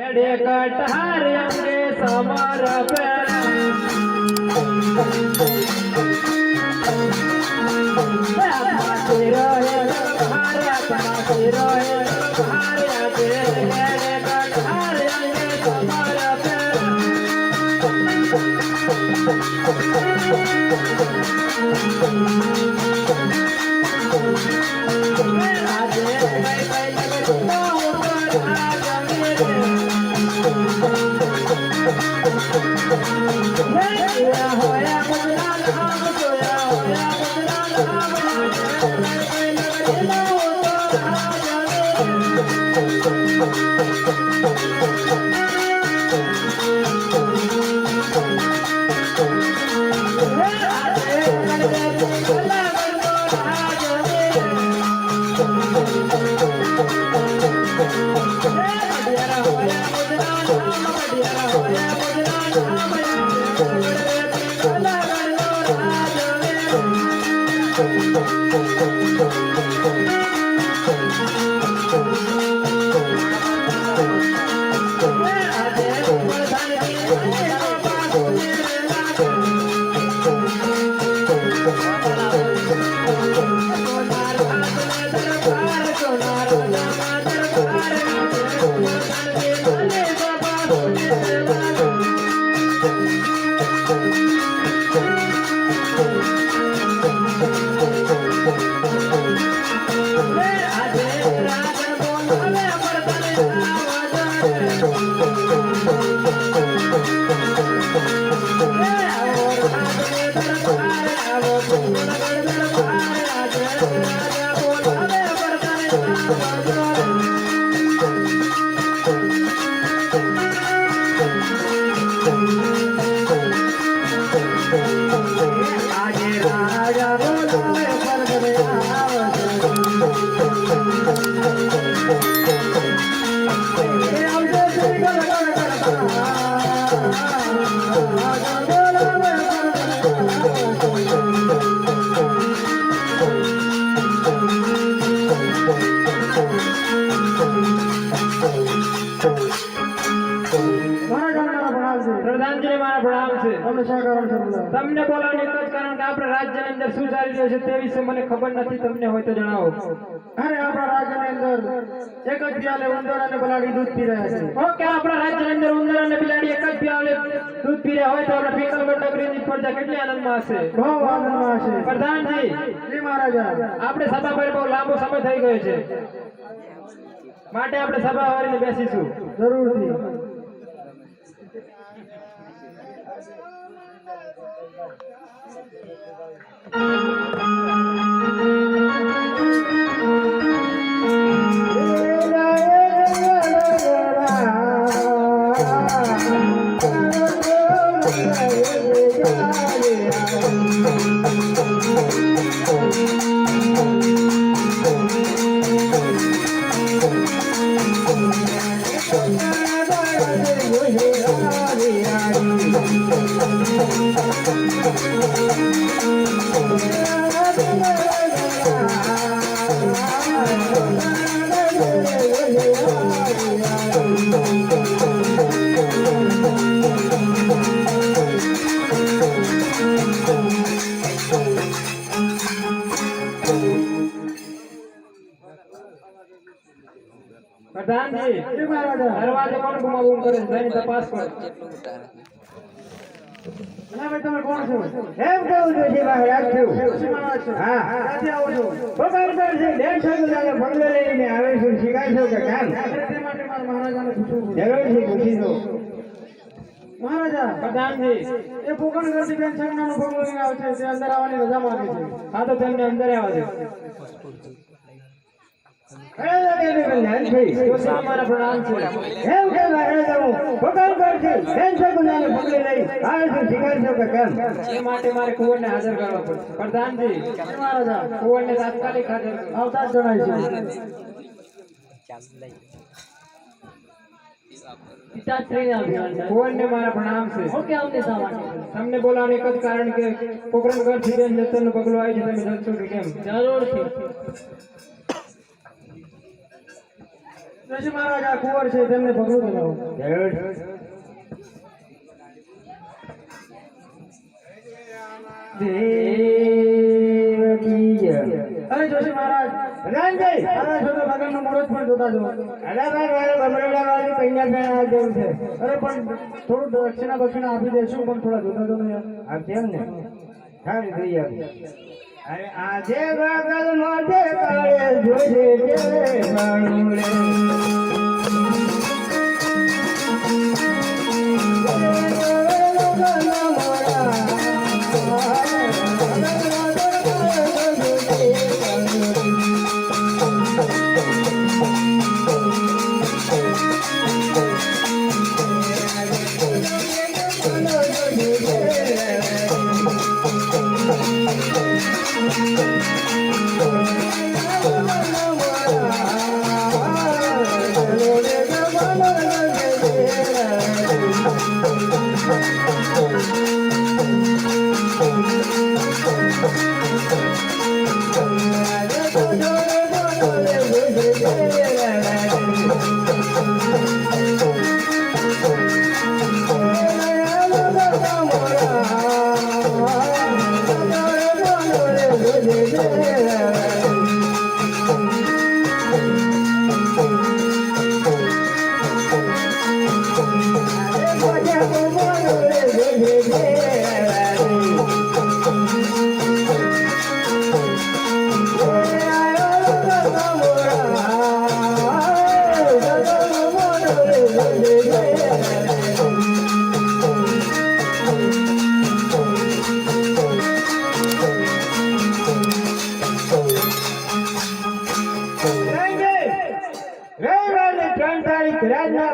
हेडे कटहर अंगे समर તમને બોલાવવાનું એક જ કારણ કે આપણા રાજ્યની અંદર શું ચાલી રહ્યું છે તે વિશે મને ખબર નથી, તમને હોય તો જણાવો. અરે આપણા રાજ્યની અંદર એક જ પ્યાલે ઉંદર અને બલાડી દૂધ પી રહ્યા છે. ઓકે, આપણા રાજ્યની અંદર ઉંદર અને બિલાડી એક જ પ્યાલે દૂધ પી રહ્યા હોય તો આપણા પિંગલગઢ નગરીની પ્રજા કેટલી આનંદમાં હશે? બહુ આનંદમાં હશે. પ્રધાનજી, જી મહારાજા, આપણે સભા પર બહુ લાંબો સમય થઈ ગયો છે, માટે આપણે સભા વાળીને બેસીશું. જરૂરથી. પ્રધાનજી, દરવાજો કોણ ગુમાવું કરે છે તેની તપાસ કરો. તમે કોણ છો? એમ કેવું છે જે મહારાજ છું. હા, ક્યાંથી આવો છો? પકડ કરશે 150 ગુલાને બંગલો લઈને આવે છું. શીખાશો કે કામ? તે માટે મારા મહારાજાને પૂછવું. જરૂરથી પૂછી દો. મહારાજા, પ્રધાનજી, એ પોકણ કરતી બેન સંજ્ઞાનો બંગલો લઈને આવે છે, તે અંદર આવવાની રજા માંગે છે. હા તો તેમને અંદર આવવા દો. અમારા પ્રણામ છે. એમ કે મહારાજ હું પકડ કરશે 150 ગુલાને બંગલો લઈ આવે છું. શીખાશો કે કામ? એ માટે મારે કુંવરને હાજર કરવા પડશે. પ્રધાનજી, મહારાજા, કુંવરને તાત્કાલિક હાજર કરો. આવતા જ જણાય છે. કુંવરને મારા પ્રણામ છે. તમને બોલાવવાનું એક જ કારણ કે પોકરણગઢ થી બેન જતનનો પગલો આવી છે, તમે જશો કે કેમ? જરૂરથી. જોશી મહારાજ આ કુંવર છે તેમને પગલું ચલાવો. અરે જોશી મહારાજ પ્રધાનજી આના છો તો લગ્નનું મુહૂર્ત પણ જોતા જો. અરે બમરેલા વાળી કન્યા બેન આ જેવું છે અરે પણ થોડું દક્ષિણા બક્ષિણા આપી દેશું પણ થોડા જોતા જો ને યાર. આ કેમ ને સારી થઈ આવી અરે આજે બગલ મોઢે કાળે જોજે તે માણુડે રવિવારની 3 તારીખ રાતના